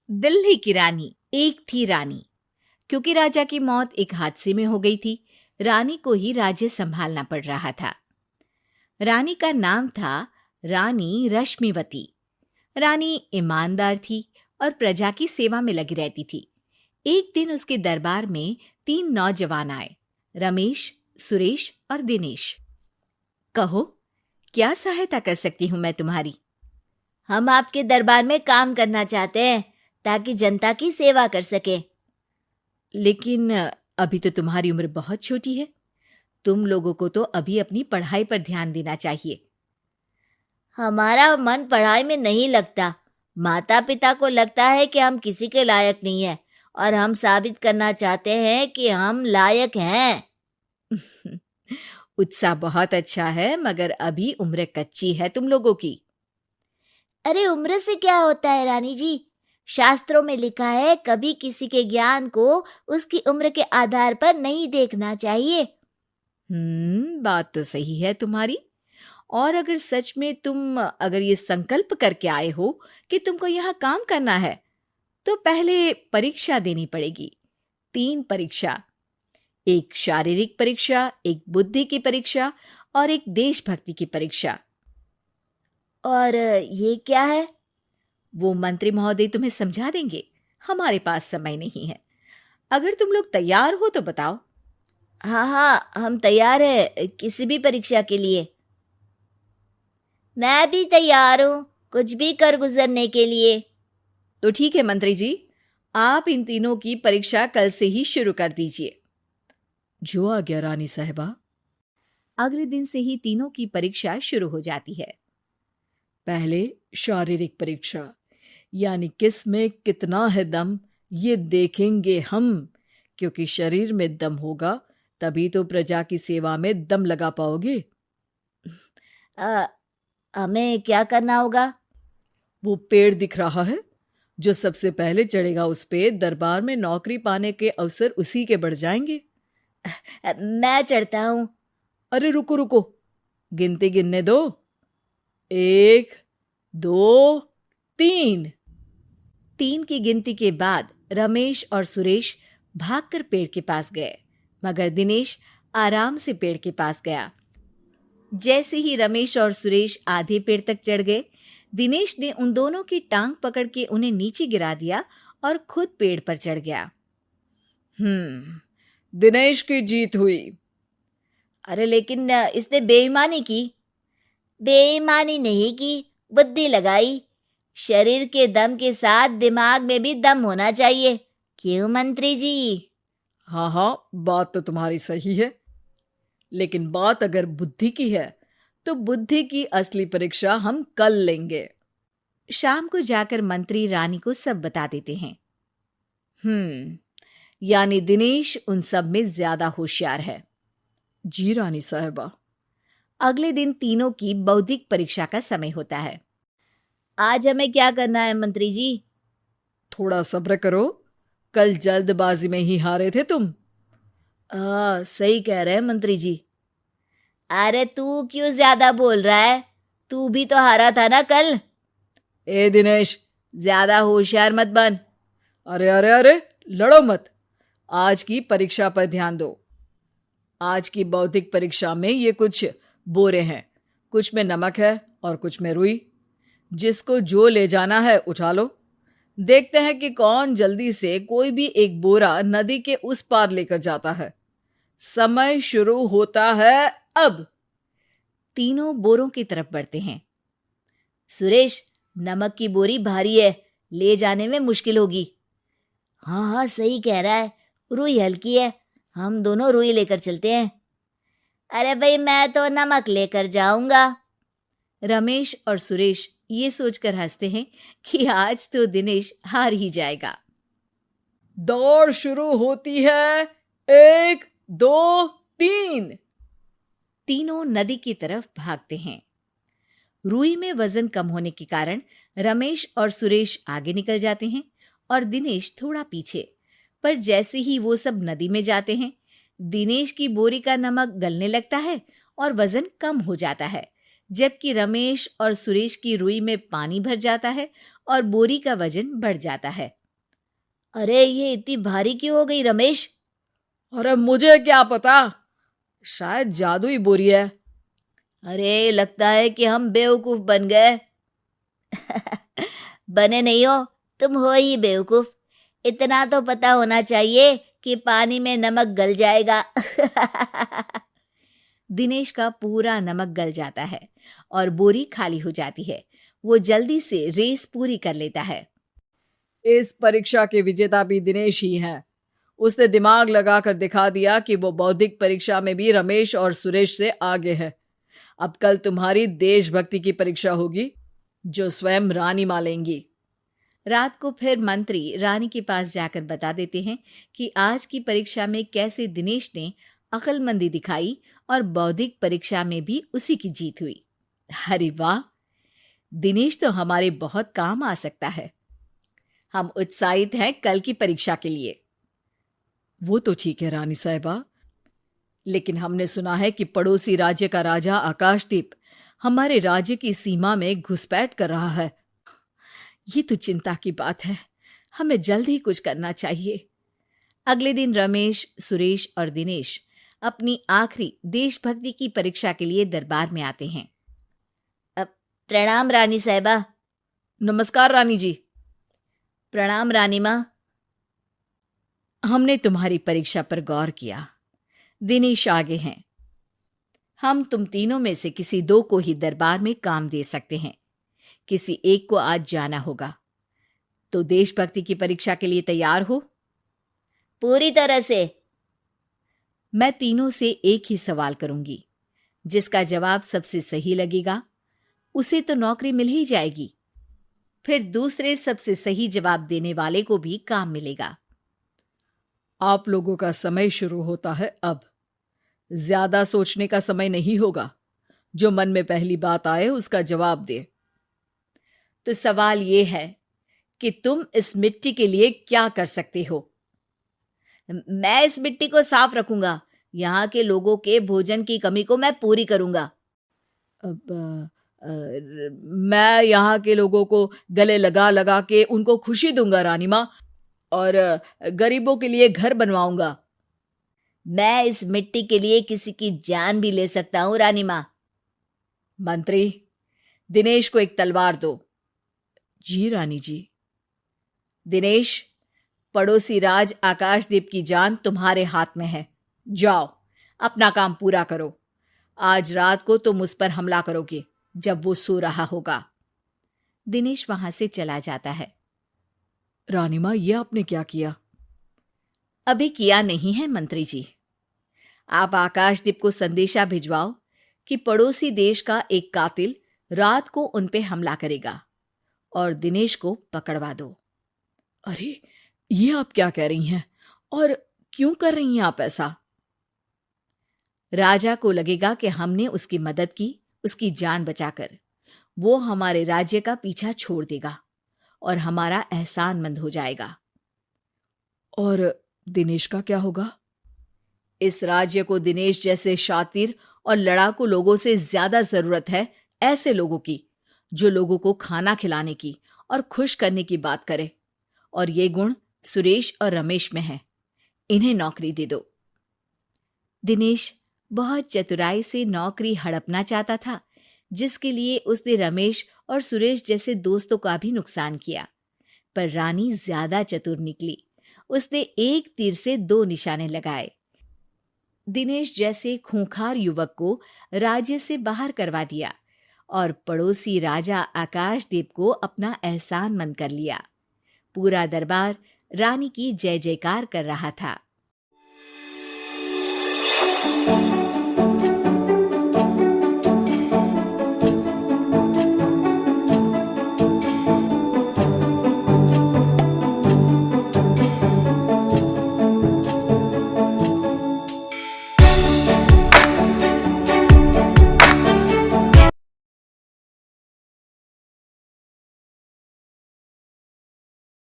दिल्ली की रानी। एक थी रानी। क्योंकि राजा की मौत एक हादसे में हो गई थी, रानी को ही राज्य संभालना पड़ रहा था। रानी का नाम था रानी रश्मिवती। रानी ईमानदार थी और प्रजा की सेवा में लगी रहती थी। एक दिन उसके दरबार में 3 नौजवान आए, रमेश, सुरेश और दिनेश। कहो, क्या सहायता कर सकती हूँ मैं तुम्हारी? हम आपके दरबार में काम करना चाहते हैं ताकि जनता की सेवा कर सके। लेकिन अभी तो तुम्हारी उम्र बहुत छोटी है। तुम लोगों को तो अभी अपनी पढ़ाई पर ध्यान देना चाहिए। हमारा मन पढ़ाई में नहीं लगता। माता पिता को लगता है कि हम किसी के लायक नहीं है और हम साबित करना चाहते हैं कि हम लायक हैं। उत्साह बहुत अच्छा है, मगर अभी उम्र कच्ची है तुम लोगों की। अरे उम्र से क्या होता है रानी जी? शास्त्रों में लिखा है कभी किसी के ज्ञान को उसकी उम्र के आधार पर नहीं देखना चाहिए। बात तो सही है तुम्हारी। और अगर सच में तुम अगर ये संकल्प करके आए हो कि तुमको यहाँ काम करना है, तो पहले परीक्षा देनी पड़ेगी। 3 परीक्षा। एक शारीरिक परीक्षा, एक बुद्धि की परीक्षा और एक देशभक्ति की परीक्षा। और ये क्या है? वो मंत्री महोदय तुम्हें समझा देंगे। हमारे पास समय नहीं है। अगर तुम लोग तैयार हो तो बताओ। हाँ हाँ, हम तैयार है किसी भी परीक्षा के लिए। मैं भी तैयार हूँ कुछ भी कर गुजरने के लिए। तो ठीक है मंत्री जी, आप इन तीनों की परीक्षा कल से ही शुरू कर दीजिए। जो आज्ञा रानी साहिबा। अगले दिन से ही तीनों की परीक्षा शुरू हो जाती है। पहले शारीरिक परीक्षा, यानी किस में कितना है दम, ये देखेंगे हम। क्योंकि शरीर में दम होगा तभी तो प्रजा की सेवा में दम लगा पाओगे। हमें क्या करना होगा? वो पेड़ दिख रहा है, जो सबसे पहले चढ़ेगा उस पे दरबार में नौकरी पाने के अवसर उसी के बढ़ जाएंगे। मैं चढ़ता हूँ। अरे रुको रुको, गिनती गिनने दो। 1, 2, 3। 3 की गिनती के बाद रमेश और सुरेश भागकर पेड़ के पास गए, मगर दिनेश आराम से पेड़ के पास गया। जैसे ही रमेश और सुरेश आधे पेड़ तक चढ़ गए, दिनेश ने उन दोनों की टांग पकड़ के उन्हें नीचे गिरा दिया और खुद पेड़ पर चढ़ गया। दिनेश की जीत हुई। अरे लेकिन इसने बेईमानी की। बेईमानी नहीं की, बुद्धि लगाई। शरीर के दम के साथ दिमाग में भी दम होना चाहिए। क्यों मंत्री जी? हाँ हाँ, बात तो तुम्हारी सही है। लेकिन बात अगर बुद्धि की है तो बुद्धि की असली परीक्षा हम कल लेंगे। शाम को जाकर मंत्री रानी को सब बता देते हैं। यानी दिनेश उन सब में ज्यादा होशियार है। जी रानी साहिबा। अगले दिन तीनों की बौद्धिक परीक्षा का समय होता है। आज हमें क्या करना है मंत्री जी? थोड़ा सब्र करो, कल जल्दबाजी में ही हारे थे तुम। सही कह रहे हैं मंत्री जी। अरे तू क्यों ज्यादा बोल रहा है? तू भी तो हारा था ना कल। ए दिनेश, ज्यादा होशियार मत बन। अरे अरे अरे, लड़ो मत। आज की परीक्षा पर ध्यान दो। आज की बौद्धिक परीक्षा में ये कुछ बोरे हैं, कुछ में नमक है और कुछ में रुई। जिसको जो ले जाना है उठा लो। देखते हैं कि कौन जल्दी से कोई भी एक बोरा नदी के उस पार लेकर जाता है। समय शुरू होता है अब। तीनों बोरों की तरफ बढ़ते हैं। सुरेश, नमक की बोरी भारी है, ले जाने में मुश्किल होगी। हाँ हाँ, सही कह रहा है, रुई हल्की है, हम दोनों रुई लेकर चलते हैं। अरे भाई, मैं तो नमक लेकर जाऊंगा। रमेश और सुरेश ये सोचकर हंसते हैं कि आज तो दिनेश हार ही जाएगा। दौड़ शुरू होती है। 1, 2, 3। तीनों नदी की तरफ भागते हैं। रुई में वजन कम होने के कारण रमेश और सुरेश आगे निकल जाते हैं और दिनेश थोड़ा पीछे। पर जैसे ही वो सब नदी में जाते हैं, दिनेश की बोरी का नमक गलने लगता है और वजन कम हो जाता है, जबकि रमेश और सुरेश की रुई में पानी भर जाता है और बोरी का वजन बढ़ जाता है। अरे ये इतनी भारी क्यों हो गई रमेश? अरे मुझे क्या पता, शायद जादुई बोरी है। अरे लगता है कि हम बेवकूफ बन गए। बने नहीं हो, तुम हो ही बेवकूफ। इतना तो पता होना चाहिए कि पानी में नमक गल जाएगा। दिनेश का पूरा नमक गल जाता है और बोरी खाली हो जाती है। वो जल्दी से रेस पूरी कर लेता है। इस परीक्षा के विजेता भी दिनेश ही हैं। उसने दिमाग लगाकर दिखा दिया कि वो बौद्धिक परीक्षा में भी रमेश और सुरेश से आगे है। अब कल तुम्हारी देशभक्ति की परीक्षा होगी, जो स्वयं रानी माँ लेंगी। रात को फिर मंत्री रानी के पास जाकर बता देते हैं कि आज की परीक्षा में कैसे दिनेश ने अक्लमंदी दिखाई और बौद्धिक परीक्षा में भी उसी की जीत हुई। अरे वाह, दिनेश तो हमारे बहुत काम आ सकता है। हम उत्साहित हैं कल की परीक्षा के लिए। वो तो ठीक है रानी साहिबा, लेकिन हमने सुना है कि पड़ोसी राज्य का राजा आकाशदीप हमारे राज्य की सीमा में घुसपैठ कर रहा है। ये तो चिंता की बात है। हमें जल्द ही कुछ करना चाहिए। अगले दिन रमेश, सुरेश और दिनेश अपनी आखिरी देशभक्ति की परीक्षा के लिए दरबार में आते हैं। प्रणाम रानी साहिबा। नमस्कार रानी जी। प्रणाम रानी माँ। हमने तुम्हारी परीक्षा पर गौर किया। दिनेश आगे हैं। हम तुम तीनों में से किसी दो को ही दरबार में काम दे सकते हैं। किसी एक को आज जाना होगा। तो देशभक्ति की परीक्षा के लिए तैयार हो? पूरी तरह से। मैं तीनों से एक ही सवाल करूंगी। जिसका जवाब सबसे सही लगेगा उसे तो नौकरी मिल ही जाएगी। फिर दूसरे सबसे सही जवाब देने वाले को भी काम मिलेगा। आप लोगों का समय शुरू होता है अब। ज्यादा सोचने का समय नहीं होगा। जो मन में पहली बात आए उसका जवाब दे। तो सवाल यह है कि तुम इस मिट्टी के लिए क्या कर सकते हो? मैं इस मिट्टी को साफ रखूंगा। यहाँ के लोगों के भोजन की कमी को मैं पूरी करूंगा। मैं यहाँ के लोगों को गले लगा लगा के उनको खुशी दूंगा रानी माँ, और गरीबों के लिए घर बनवाऊंगा। मैं इस मिट्टी के लिए किसी की जान भी ले सकता हूँ रानी माँ। मंत्री, दिनेश को एक तलवार दो। जी रानी जी। दिनेश, पड़ोसी राज आकाशदीप की जान तुम्हारे हाथ में है। जाओ, अपना काम पूरा करो। आज रात को तुम उस पर हमला करोगे जब वो सो रहा होगा। दिनेश वहां से चला जाता है। रानी माँ, ये आपने क्या किया? अभी किया नहीं है मंत्री जी। आप आकाशदीप को संदेशा भिजवाओ कि पड़ोसी देश का एक कातिल रात को उन पे हमला करेगा और दिनेश को पकड़वा दो। अरे, ये आप क्या कह रही हैं? और क्यों कर रही हैं आप ऐसा? राजा को लगेगा कि हमने उसकी मदद की, उसकी जान बचाकर। वो हमारे राज्य का पीछा छोड़ देगा और हमारा एहसानमंद हो जाएगा। और दिनेश का क्या होगा? इस राज्य को दिनेश जैसे शातिर और लड़ाकू लोगों से ज्यादा जरूरत है। ऐसे लोगों की जो लोगों को खाना खिलाने की और खुश करने की बात करे। और ये गुण सुरेश और रमेश में है। इन्हें नौकरी दे दो। दिनेश बहुत चतुराई से नौकरी हड़पना चाहता था, जिसके लिए उसने रमेश और सुरेश जैसे दोस्तों का भी नुकसान किया। पर रानी ज्यादा चतुर निकली। उसने एक तीर से दो निशाने लगाए। दिनेश जैसे खूंखार युवक को राज्य से बाहर करवा दिया और पड़ोसी राजा आकाशदीप को अपना एहसानमंद कर लिया। पूरा दरबार रानी की जय जयकार कर रहा था।